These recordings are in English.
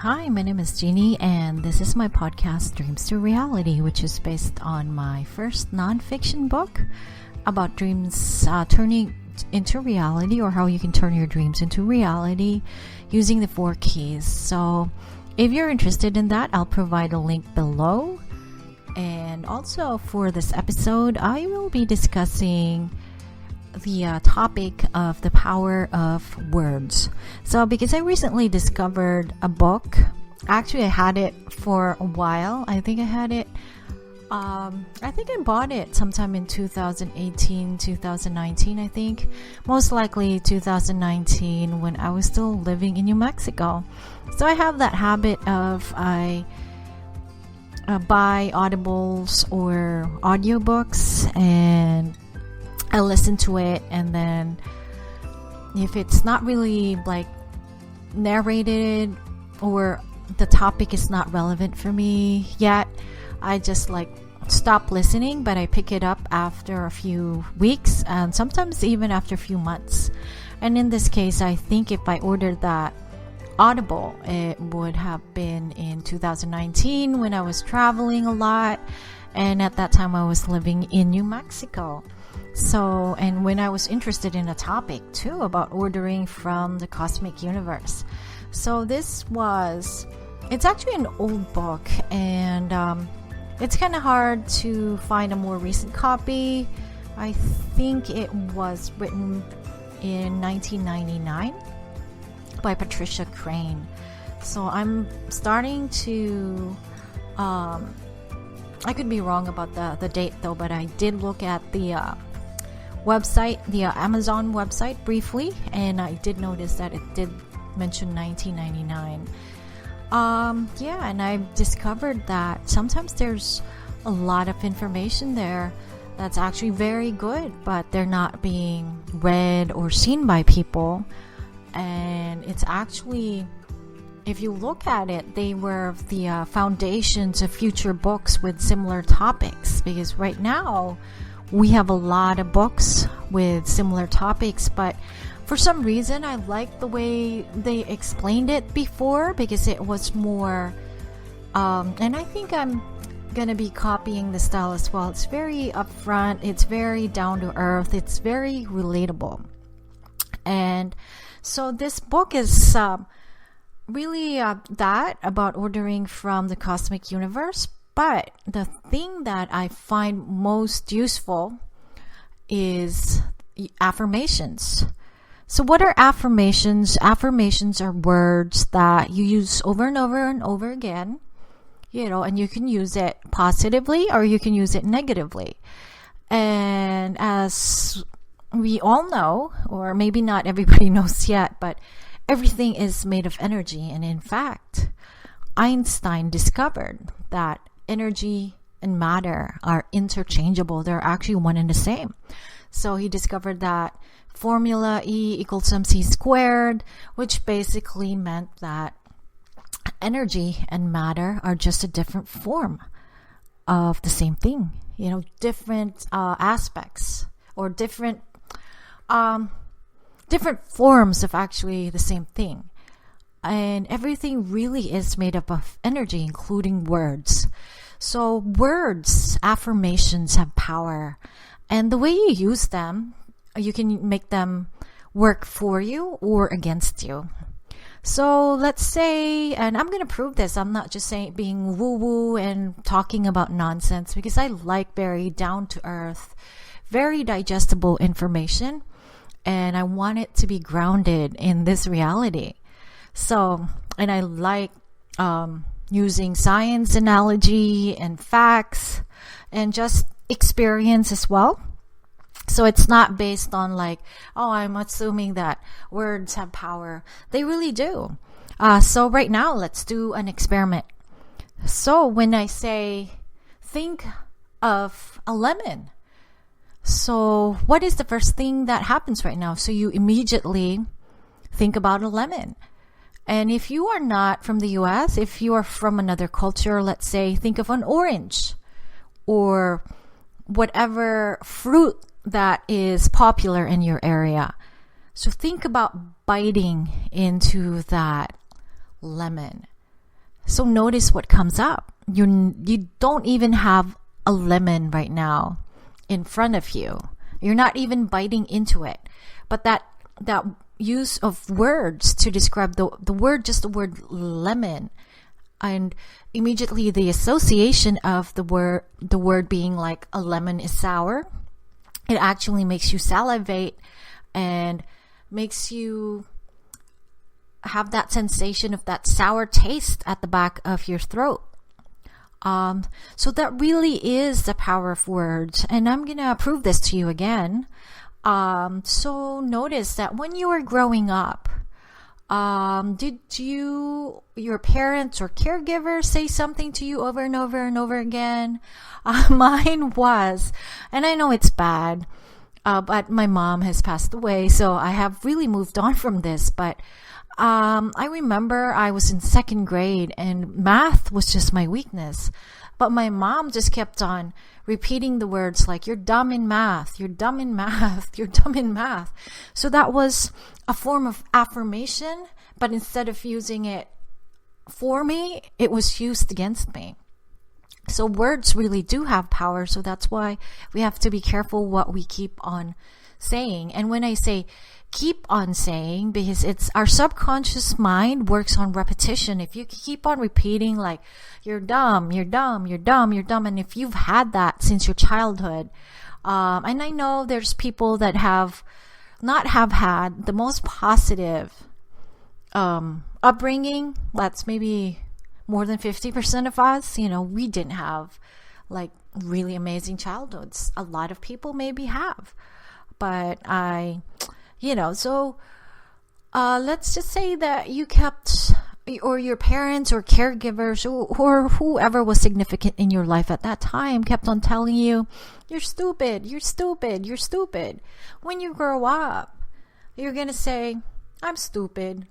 Hi, my name is Jeannie, and this is my podcast, Dreams to Reality, which is based on my first nonfiction book about dreams turning into reality, or how you can turn your dreams into reality using the 4 keys. So if you're interested in that, I'll provide a link below. And also for this episode, I will be discussing the topic of the power of words. So because I recently discovered a book, actually I had it for a while. I think I bought it sometime in 2018, 2019, I think. Most likely 2019 when I was still living in New Mexico. So I have that habit of I buy audibles or audiobooks and I listen to it, and then if it's not really like narrated or the topic is not relevant for me yet, I just stop listening, but I pick it up after a few weeks and sometimes even after a few months. And in this case, I think if I ordered that Audible, it would have been in 2019 when I was traveling a lot, and at that time I was living in New Mexico. So, and when I was interested in a topic too about ordering from the cosmic universe. So it's actually an old book, and it's kind of hard to find a more recent copy. I think it was written in 1999 by Patricia Crane. So I'm starting to I could be wrong about the date though, but I did look at the website, the Amazon website briefly, and I did notice that it did mention 1999. And I've discovered that sometimes there's a lot of information there that's actually very good, but they're not being read or seen by people. And it's actually, if you look at it, they were the foundations of future books with similar topics, because right now we have a lot of books with similar topics, but for some reason I like the way they explained it before, because it was more and I think I'm gonna be copying the style as well. It's very upfront, it's very down to earth, it's very relatable. And so this book is really that about ordering from the cosmic universe. But the thing that I find most useful is affirmations. So what are affirmations? Affirmations are words that you use over and over and over again, and you can use it positively or you can use it negatively. And as we all know, or maybe not everybody knows yet, but everything is made of energy. And in fact, Einstein discovered that energy and matter are interchangeable. They're actually one and the same. So he discovered that formula E equals mc squared, which basically meant that energy and matter are just a different form of the same thing. Different aspects or different forms of actually the same thing. And everything really is made up of energy, including words. So words, affirmations have power. And the way you use them, you can make them work for you or against you. So let's say, and I'm going to prove this, I'm not just saying being woo-woo and talking about nonsense, because I like very down-to-earth, very digestible information. And I want it to be grounded in this reality. So, and I like using science analogy and facts and just experience as well. So it's not based on I'm assuming that words have power. They really do. So right now, let's do an experiment. So when I say, think of a lemon. So what is the first thing that happens right now? So you immediately think about a lemon. And if you are not from the US, if you are from another culture, let's say, think of an orange or whatever fruit that is popular in your area. So think about biting into that lemon. So notice what comes up. You don't even have a lemon right now in front of you. You're not even biting into it. But that use of words to describe the word lemon, and immediately the association of the word being like a lemon is sour, it actually makes you salivate and makes you have that sensation of that sour taste at the back of your throat. So that really is the power of words. And I'm going to prove this to you again. So notice that when you were growing up, did your parents or caregivers say something to you over and over and over again? Mine was, and I know it's bad, but my mom has passed away, so I have really moved on from this. But I remember I was in second grade and math was just my weakness. But my mom just kept on repeating the words like, you're dumb in math, you're dumb in math, you're dumb in math. So that was a form of affirmation, but instead of using it for me, it was used against me. So words really do have power. So that's why we have to be careful what we keep on saying. And when I say keep on saying, because it's our subconscious mind works on repetition. If you keep on repeating like, you're dumb, you're dumb, you're dumb, you're dumb, and if you've had that since your childhood, and I know there's people that have had the most positive upbringing. That's maybe more than 50% of us. We didn't have like really amazing childhoods. A lot of people maybe have, but so let's just say that you kept, or your parents or caregivers or whoever was significant in your life at that time kept on telling you, you're stupid, you're stupid, you're stupid. When you grow up, you're going to say, I'm stupid,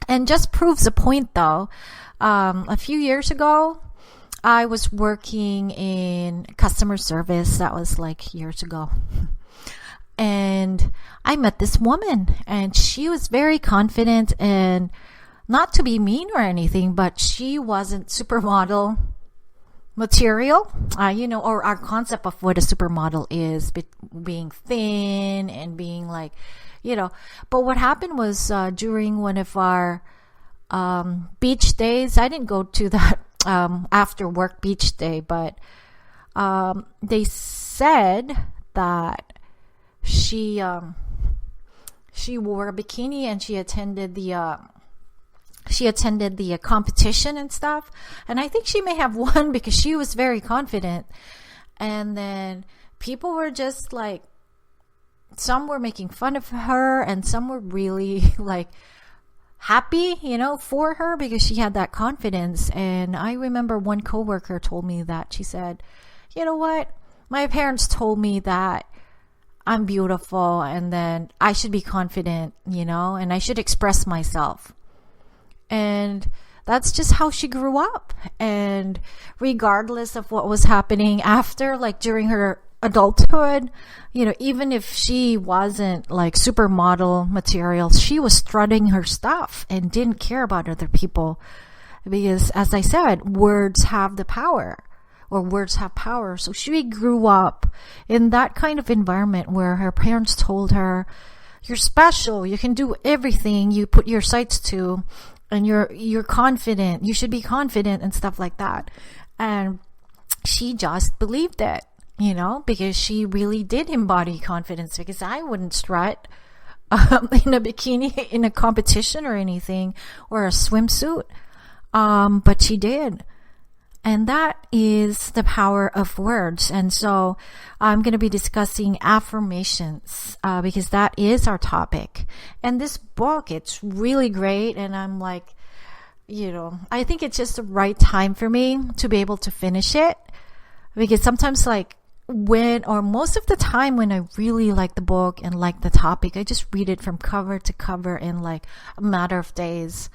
And just proves a point though. A few years ago, I was working in customer service. That was like years ago. And I met this woman and she was very confident, and not to be mean or anything, but she wasn't supermodel material, or our concept of what a supermodel is, being thin and being like, But what happened was during one of our beach days, I didn't go to that after work beach day, but they said that she wore a bikini and she attended the competition and stuff, and I think she may have won because she was very confident. And then people were just like, some were making fun of her and some were really like happy, for her because she had that confidence. And I remember one coworker told me that she said, you know what, my parents told me that I'm beautiful and then I should be confident, and I should express myself. And that's just how she grew up. And regardless of what was happening after, like during her adulthood, even if she wasn't like supermodel material, she was strutting her stuff and didn't care about other people. Because as I said, words have the power. Or words have power. So she grew up in that kind of environment where her parents told her, you're special, you can do everything you put your sights to, and you're confident, you should be confident and stuff like that. And she just believed it, because she really did embody confidence. Because I wouldn't strut in a bikini in a competition or anything, or a swimsuit, but she did. And that is the power of words. And so I'm going to be discussing affirmations because that is our topic. And this book, it's really great. And I'm like, I think it's just the right time for me to be able to finish it. Because sometimes most of the time when I really like the book and like the topic, I just read it from cover to cover in like a matter of days.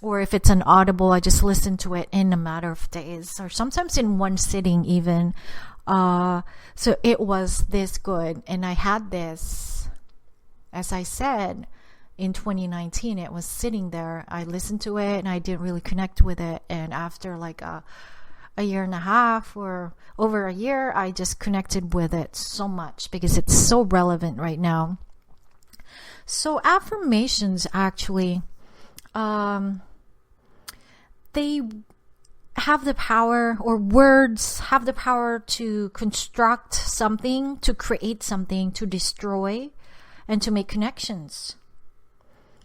Or if it's an Audible, I just listen to it in a matter of days, or sometimes in one sitting even. So it was this good. And I had this, as I said, in 2019. It was sitting there. I listened to it and I didn't really connect with it. And after like a year and a half or over a year, I just connected with it so much because it's so relevant right now. So affirmations actually, they have the power, or words have the power to construct something, to create something, to destroy, and to make connections.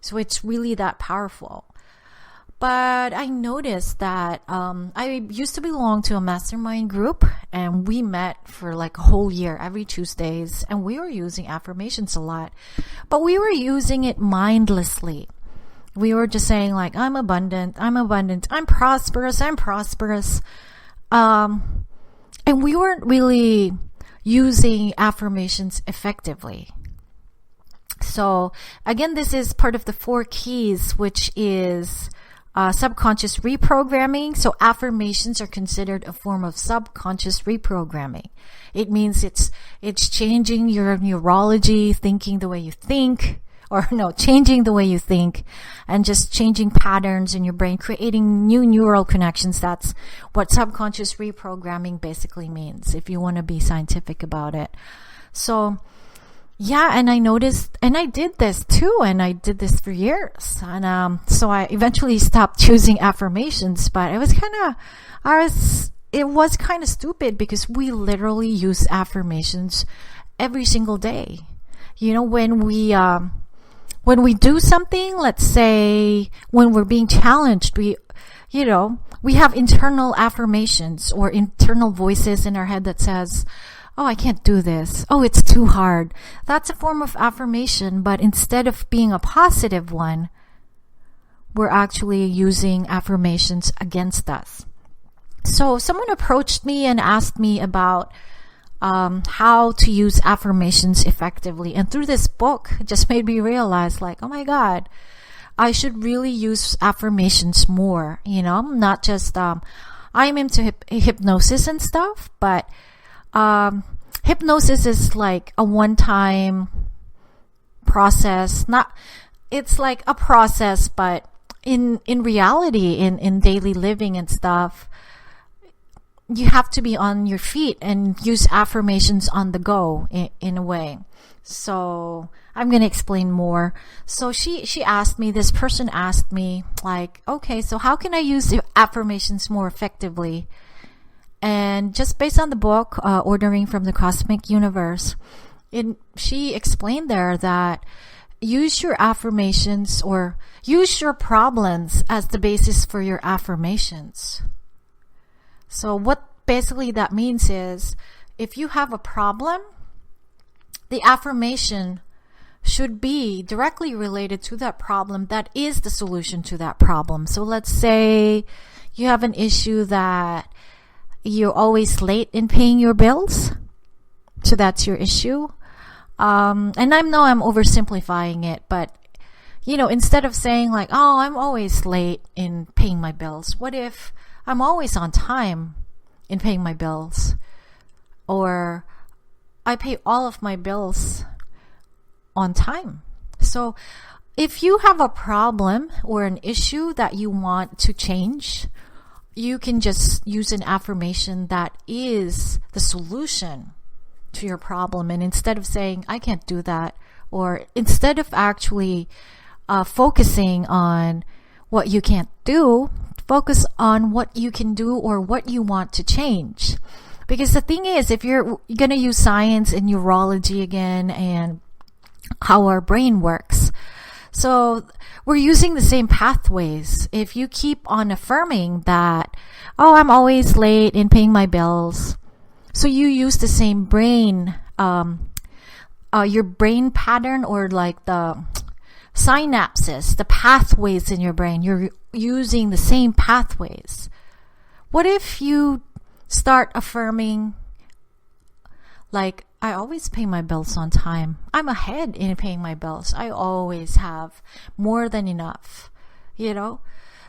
So it's really that powerful. But I noticed that I used to belong to a mastermind group, and we met for like a whole year every Tuesdays, and we were using affirmations a lot, but we were using it mindlessly. We were just saying like, I'm abundant, I'm prosperous. And we weren't really using affirmations effectively. So again, this is part of the 4 keys, which is subconscious reprogramming. So affirmations are considered a form of subconscious reprogramming. It means it's changing your neurology, thinking the way you think, changing the way you think, and just changing patterns in your brain, creating new neural connections. That's what subconscious reprogramming basically means, if you want to be scientific about it. So yeah, and I noticed, and I did this too, and I did this for years. And so I eventually stopped choosing affirmations, but it was kind of stupid because we literally use affirmations every single day. You know, when we do something, let's say when we're being challenged, we have internal affirmations or internal voices in our head that says, oh, I can't do this. Oh, it's too hard. That's a form of affirmation, but instead of being a positive one, we're actually using affirmations against us. So someone approached me and asked me about how to use affirmations effectively. And through this book, it just made me realize like, oh my God, I should really use affirmations more. Not just, I'm into hypnosis and stuff, but hypnosis is like a one-time process. It's like a process, but in reality, in daily living and stuff, you have to be on your feet and use affirmations on the go in a way. So I'm going to explain more. So this person asked me like, okay, so how can I use affirmations more effectively? And just based on the book, Ordering from the Cosmic Universe, she explained there that use your affirmations or use your problems as the basis for your affirmations. So what basically that means is if you have a problem, the affirmation should be directly related to that problem that is the solution to that problem. So let's say you have an issue that you're always late in paying your bills. So that's your issue. And I know I'm oversimplifying it, but instead of saying like, oh, I'm always late in paying my bills, what if I'm always on time in paying my bills? Or I pay all of my bills on time. So if you have a problem or an issue that you want to change, you can just use an affirmation that is the solution to your problem. And instead of saying, I can't do that, or instead of actually focusing on what you can't do, focus on what you can do or what you want to change. Because the thing is, if you're going to use science and neurology again and how our brain works, so we're using the same pathways. If you keep on affirming that, oh, I'm always late in paying my bills, so you use the same brain, your brain pattern, or like the synapses, the pathways in your brain, you're using the same pathways. What if you start affirming like, I always pay my bills on time. I'm ahead in paying my bills. I always have more than enough,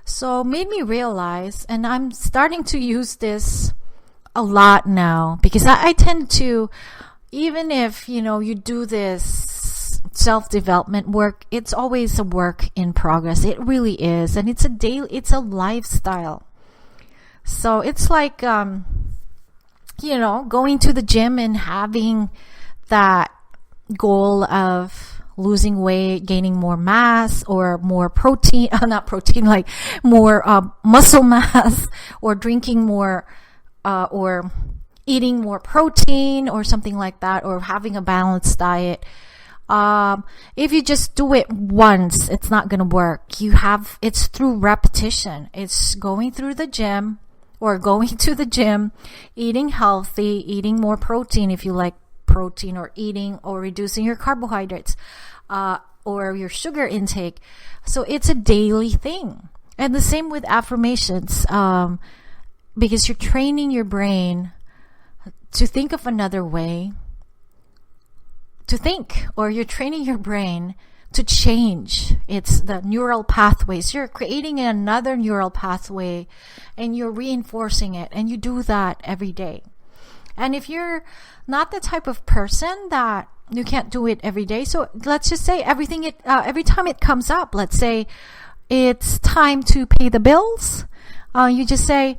So made me realize, and I'm starting to use this a lot now, because I tend to, even if, you do this self-development work, it's always a work in progress. It really is. And it's a lifestyle. So it's like, going to the gym and having that goal of losing weight, gaining more mass or more protein, not protein, like more muscle mass, or drinking more, or eating more protein or something like that, or having a balanced diet. If you just do it once, it's not going to work. It's through repetition. It's going to the gym, eating healthy, eating more protein if you like protein, or eating or reducing your carbohydrates, or your sugar intake. So it's a daily thing. And the same with affirmations, because you're training your brain to think of another way to think, or you're training your brain to change. It's the neural pathways. You're creating another neural pathway and you're reinforcing it, and you do that every day. And if you're not the type of person that you can't do it every day, so let's just say every time it comes up, let's say it's time to pay the bills, you just say,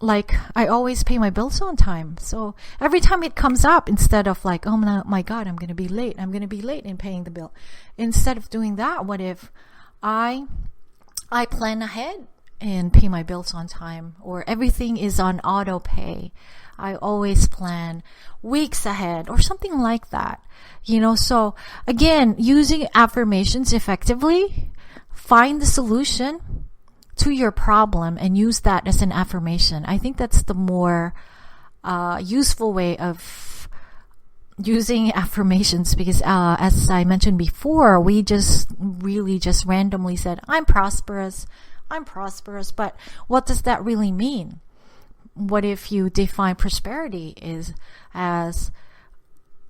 like, I always pay my bills on time. So every time it comes up, instead of like, oh my God, I'm going to be late in paying the bill. Instead of doing that, what if I plan ahead and pay my bills on time, or everything is on auto pay? I always plan weeks ahead, or something like that. So again, using affirmations effectively, find the solution to your problem and use that as an affirmation. I think that's the more useful way of using affirmations, because as I mentioned before, we just randomly said, I'm prosperous, but what does that really mean? What if you define prosperity as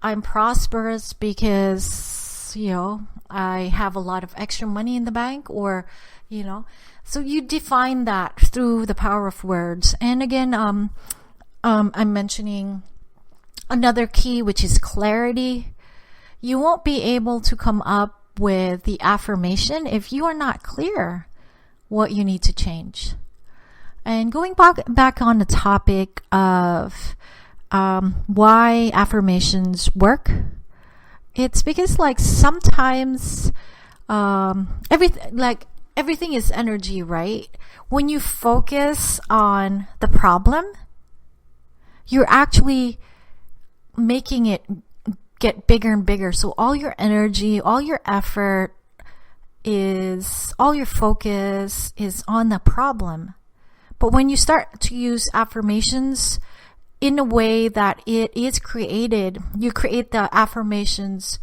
I'm prosperous because, I have a lot of extra money in the bank, or, so you define that through the power of words. And again, I'm mentioning another key, which is clarity. You won't be able to come up with the affirmation if you are not clear what you need to change. And going back on the topic of why affirmations work, it's because sometimes everything is energy, right? When you focus on the problem, you're actually making it get bigger and bigger. So all your energy, all your effort all your focus is on the problem. But when you start to use affirmations in a way that it is created, you create the affirmations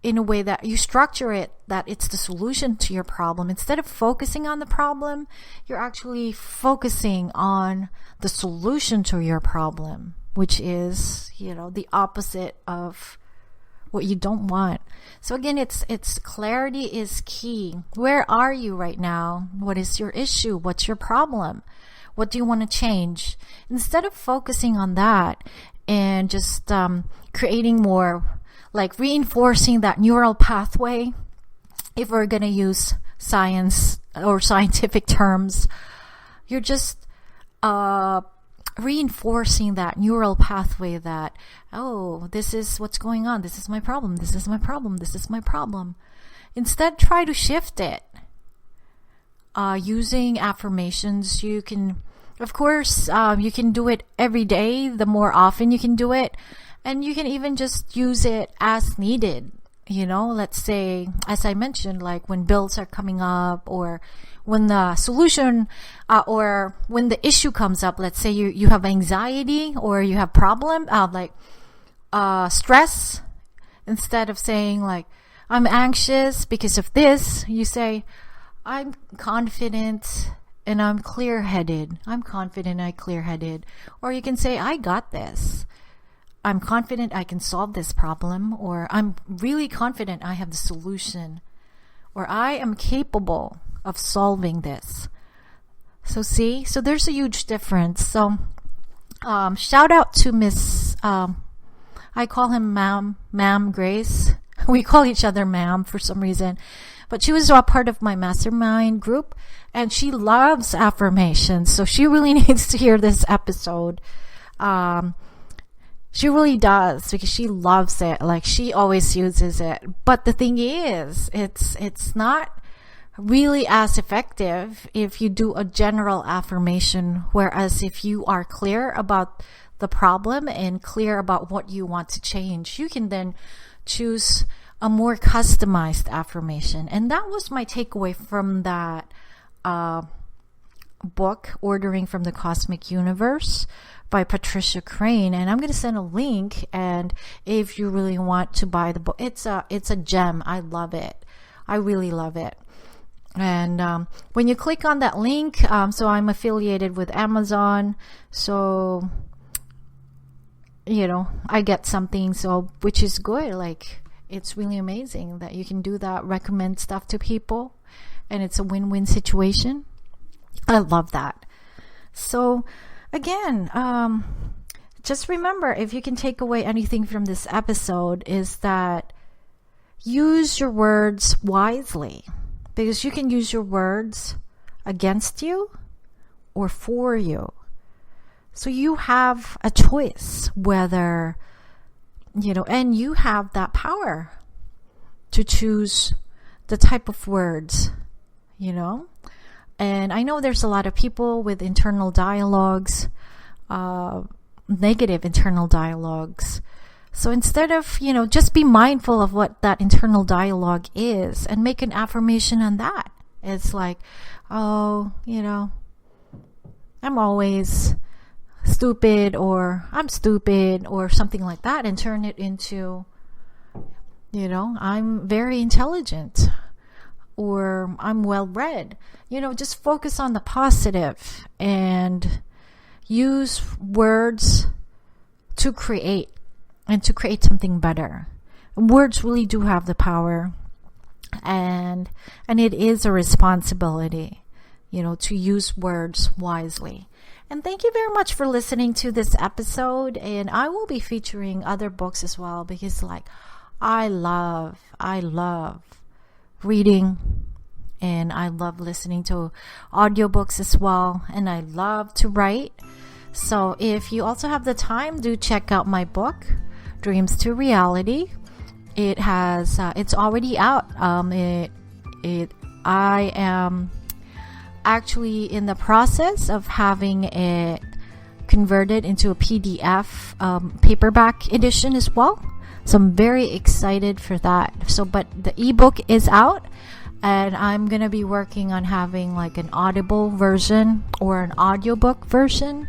in a way that you structure it, that it's the solution to your problem. Instead of focusing on the problem, you're actually focusing on the solution to your problem, which is, the opposite of what you don't want. So again, it's clarity is key. Where are you right now? What is your issue? What's your problem? What do you want to change? Instead of focusing on that and just creating more, like reinforcing that neural pathway, if we're going to use science or scientific terms, you're just reinforcing that neural pathway that, oh, this is what's going on. This is my problem. This is my problem. This is my problem. Instead, try to shift it. Using affirmations, you can, of course, you can do it every day. The more often you can do it, and you can even just use it as needed. Let's say, as I mentioned, like when bills are coming up, or when the solution, or when the issue comes up. Let's say you have anxiety, or you have problem, stress. Instead of saying like, I'm anxious because of this, you say, I'm confident and I'm clear-headed. I'm confident and I'm clear-headed. Or you can say, I got this. I'm confident I can solve this problem. Or I'm really confident I have the solution. Or I am capable of solving this. So see? So there's a huge difference. So shout out to Miss I call him Ma'am Grace. We call each other Ma'am for some reason. But she was a part of my mastermind group, and she loves affirmations. So she really needs to hear this episode. She really does, because she loves it. Like, she always uses it. But the thing is, it's not really as effective if you do a general affirmation. Whereas if you are clear about the problem and clear about what you want to change, you can then choose a more customized affirmation. And that was my takeaway from that book, Ordering from the Cosmic Universe by Patricia Crane. And I'm going to send a link, and if you really want to buy the book, it's a gem. I love it. I really love it. And when you click on that link, so I'm affiliated with Amazon, so I get something, so which is good. Like, it's really amazing that you can do that, recommend stuff to people, and it's a win-win situation. I love that. So again, just remember, if you can take away anything from this episode, is that use your words wisely, because you can use your words against you or for you. So you have a choice whether, and you have that power to choose the type of words, And I know there's a lot of people with internal dialogues, negative internal dialogues. So instead of, just be mindful of what that internal dialogue is and make an affirmation on that. It's like, oh, I'm always stupid, or I'm stupid, or something like that, and turn it into, I'm very intelligent, or I'm well read. Just focus on the positive and use words to create, and to create something better. Words really do have the power, and it is a responsibility, to use words wisely. And thank you very much for listening to this episode. And I will be featuring other books as well, because I love reading, and I love listening to audiobooks as well, and I love to write. So if you also have the time, do check out my book, Dreams to Reality. It has it's already out. I am actually in the process of having it converted into a PDF paperback edition as well. So I'm very excited for that. But the ebook is out, and I'm going to be working on having like an audible version or an audiobook version.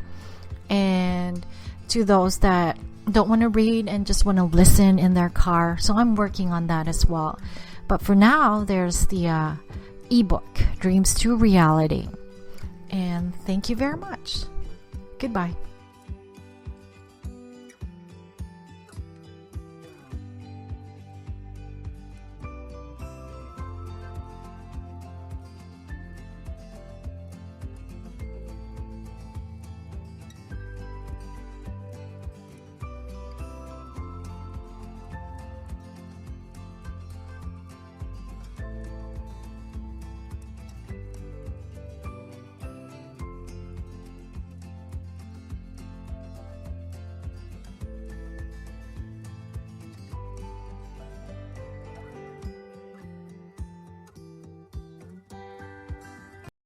And to those that don't want to read and just want to listen in their car. So I'm working on that as well. But for now, there's the eBook, Dreams to Reality. And thank you very much. Goodbye.